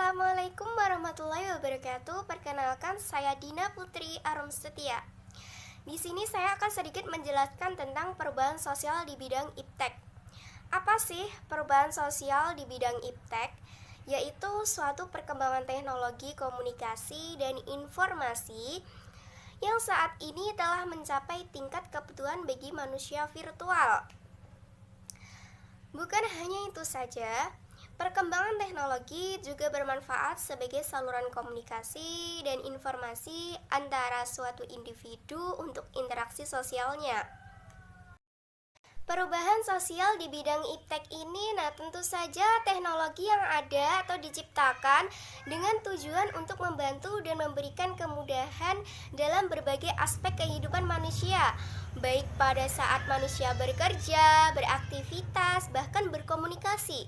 Assalamualaikum warahmatullahi wabarakatuh. Perkenalkan, saya Dina Putri Arum Setia. Di sini saya akan sedikit menjelaskan tentang perubahan sosial di bidang iptek. Apa sih perubahan sosial di bidang iptek? Yaitu suatu perkembangan teknologi komunikasi dan informasi yang saat ini telah mencapai tingkat kebutuhan bagi manusia virtual. Bukan hanya itu saja, perkembangan teknologi juga bermanfaat sebagai saluran komunikasi dan informasi antara suatu individu untuk interaksi sosialnya. Perubahan sosial di bidang iptek ini, tentu saja teknologi yang ada atau diciptakan dengan tujuan untuk membantu dan memberikan kemudahan dalam berbagai aspek kehidupan manusia, baik pada saat manusia bekerja, beraktivitas, bahkan berkomunikasi.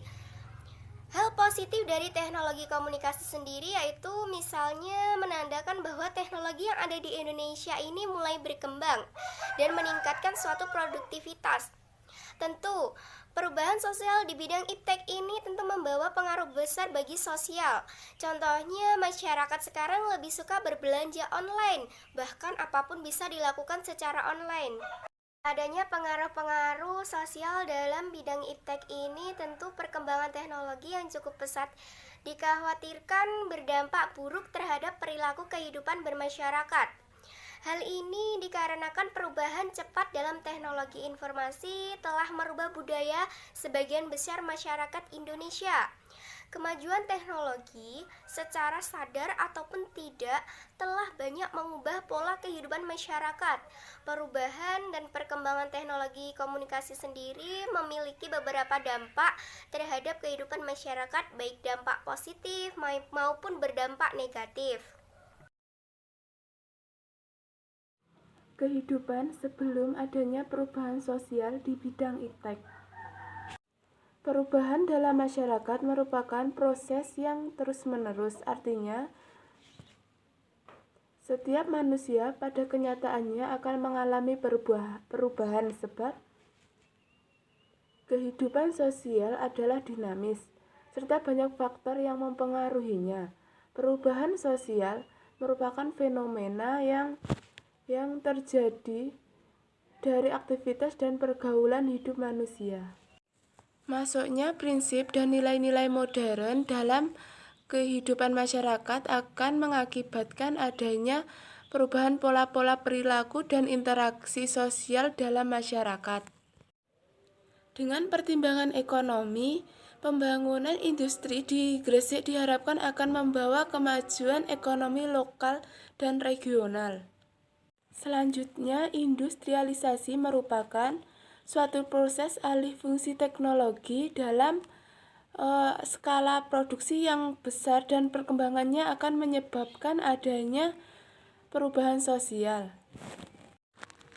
Hal positif dari teknologi komunikasi sendiri yaitu misalnya menandakan bahwa teknologi yang ada di Indonesia ini mulai berkembang dan meningkatkan suatu produktivitas. Tentu, perubahan sosial di bidang iptek ini tentu membawa pengaruh besar bagi sosial. Contohnya, masyarakat sekarang lebih suka berbelanja online, bahkan apapun bisa dilakukan secara online. Adanya pengaruh-pengaruh sosial dalam bidang iptek ini tentu perkembangan teknologi yang cukup pesat dikhawatirkan berdampak buruk terhadap perilaku kehidupan bermasyarakat. Hal ini dikarenakan perubahan cepat dalam teknologi informasi telah merubah budaya sebagian besar masyarakat Indonesia. Kemajuan teknologi secara sadar ataupun tidak telah banyak mengubah pola kehidupan masyarakat. Perubahan dan perkembangan teknologi komunikasi sendiri memiliki beberapa dampak terhadap kehidupan masyarakat, baik dampak positif maupun berdampak negatif. Kehidupan sebelum adanya perubahan sosial di bidang iptek. Perubahan dalam masyarakat merupakan proses yang terus-menerus, artinya setiap manusia pada kenyataannya akan mengalami perubahan sebab kehidupan sosial adalah dinamis, serta banyak faktor yang mempengaruhinya. Perubahan sosial merupakan fenomena yang terjadi dari aktivitas dan pergaulan hidup manusia. Masuknya prinsip dan nilai-nilai modern dalam kehidupan masyarakat akan mengakibatkan adanya perubahan pola-pola perilaku dan interaksi sosial dalam masyarakat. Dengan pertimbangan ekonomi, pembangunan industri di Gresik diharapkan akan membawa kemajuan ekonomi lokal dan regional. Selanjutnya, industrialisasi merupakan suatu proses alih fungsi teknologi dalam skala produksi yang besar dan perkembangannya akan menyebabkan adanya perubahan sosial.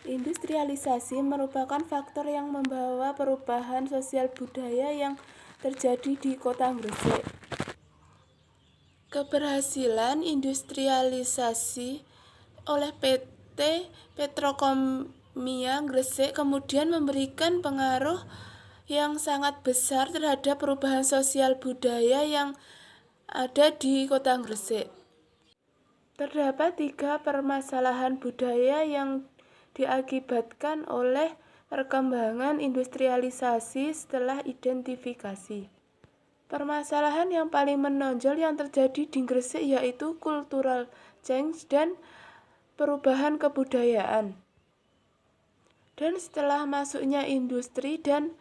Industrialisasi merupakan faktor yang membawa perubahan sosial budaya yang terjadi di Kota Gresik. Keberhasilan industrialisasi oleh PT Petrokimia Gresik kemudian memberikan pengaruh yang sangat besar terhadap perubahan sosial budaya yang ada di Kota Gresik. Terdapat 3 permasalahan budaya yang diakibatkan oleh perkembangan industrialisasi setelah identifikasi. Permasalahan yang paling menonjol yang terjadi di Gresik yaitu cultural change dan perubahan kebudayaan. Dan setelah masuknya industri dan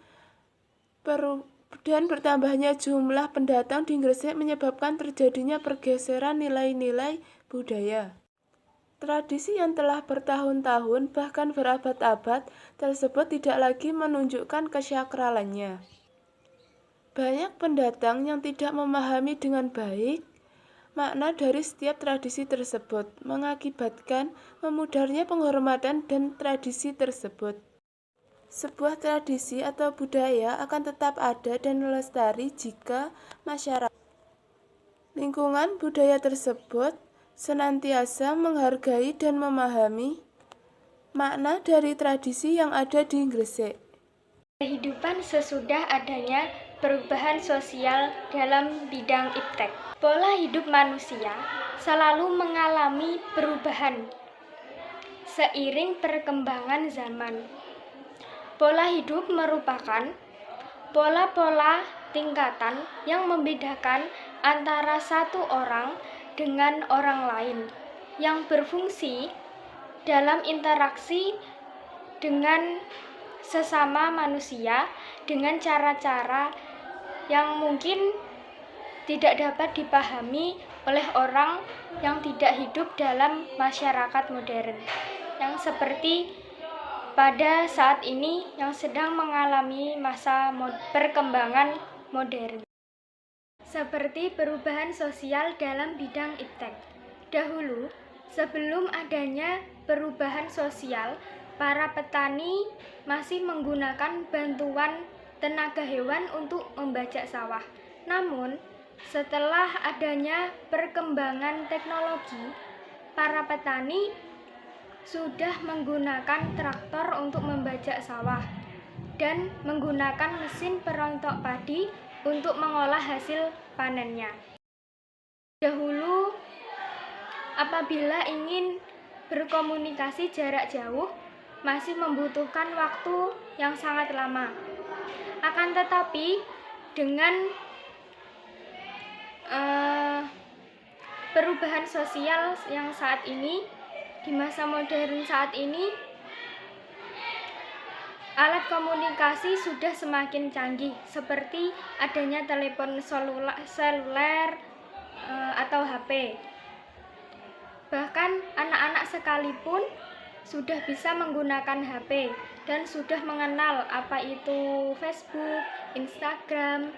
bertambahnya jumlah pendatang di Gresik menyebabkan terjadinya pergeseran nilai-nilai budaya. Tradisi yang telah bertahun-tahun bahkan berabad-abad tersebut tidak lagi menunjukkan kesakralannya. Banyak pendatang yang tidak memahami dengan baik makna dari setiap tradisi tersebut, mengakibatkan memudarnya penghormatan dan tradisi tersebut. Sebuah tradisi atau budaya akan tetap ada dan lestari jika masyarakat lingkungan budaya tersebut senantiasa menghargai dan memahami makna dari tradisi yang ada di Gresik. Kehidupan sesudah adanya perubahan sosial dalam bidang iptek. Pola hidup manusia selalu mengalami perubahan seiring perkembangan zaman. Pola hidup merupakan pola-pola tingkatan yang membedakan antara satu orang dengan orang lain yang berfungsi dalam interaksi dengan sesama manusia dengan cara-cara yang mungkin tidak dapat dipahami oleh orang yang tidak hidup dalam masyarakat modern, yang seperti pada saat ini yang sedang mengalami masa perkembangan modern. Seperti perubahan sosial dalam bidang iptek. Dahulu, sebelum adanya perubahan sosial, para petani masih menggunakan bantuan tenaga hewan untuk membajak sawah. Namun, setelah adanya perkembangan teknologi, para petani sudah menggunakan traktor untuk membajak sawah dan menggunakan mesin perontok padi untuk mengolah hasil panennya. Dahulu, apabila ingin berkomunikasi jarak jauh, masih membutuhkan waktu yang sangat lama. Akan tetapi, dengan perubahan sosial yang saat ini, di masa modern saat ini, alat komunikasi sudah semakin canggih, seperti adanya telepon seluler atau HP. Bahkan anak-anak sekalipun sudah bisa menggunakan HP dan sudah mengenal apa itu Facebook, Instagram,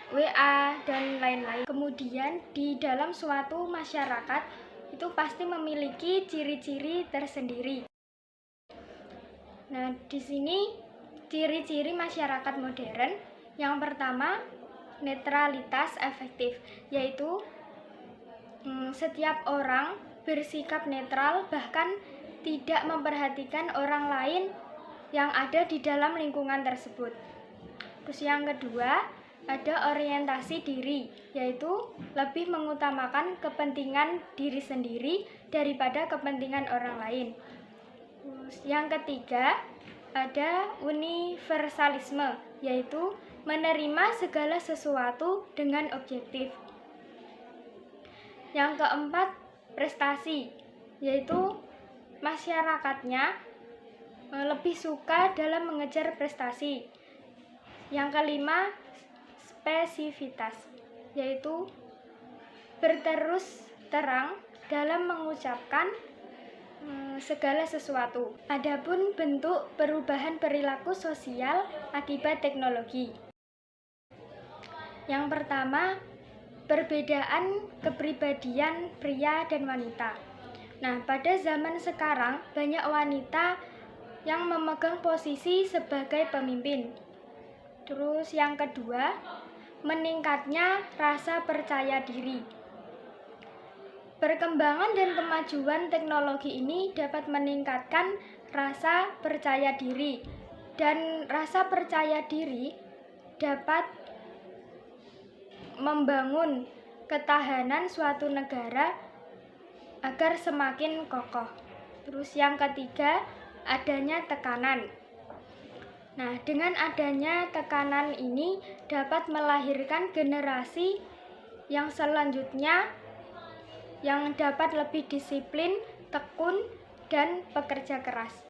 WA, dan lain-lain. Kemudian di dalam suatu masyarakat itu pasti memiliki ciri-ciri tersendiri. Nah, di sini ciri-ciri masyarakat modern yang pertama, netralitas efektif, yaitu setiap orang bersikap netral, bahkan tidak memperhatikan orang lain yang ada di dalam lingkungan tersebut. Terus yang kedua, ada orientasi diri, yaitu lebih mengutamakan kepentingan diri sendiri daripada kepentingan orang lain. Terus yang ketiga, ada universalisme, yaitu menerima segala sesuatu dengan objektif. Yang keempat, prestasi, yaitu masyarakatnya lebih suka dalam mengejar prestasi. Yang kelima, spesifitas, yaitu berterus terang dalam mengucapkan segala sesuatu. Adapun bentuk perubahan perilaku sosial akibat teknologi. Yang pertama, perbedaan kepribadian pria dan wanita. Nah, pada zaman sekarang banyak wanita yang memegang posisi sebagai pemimpin. Terus yang kedua, meningkatnya rasa percaya diri. Perkembangan dan kemajuan teknologi ini dapat meningkatkan rasa percaya diri, dan rasa percaya diri dapat membangun ketahanan suatu negara agar semakin kokoh. Terus yang ketiga, adanya tekanan. Nah, dengan adanya tekanan ini dapat melahirkan generasi yang selanjutnya yang dapat lebih disiplin, tekun, dan pekerja keras.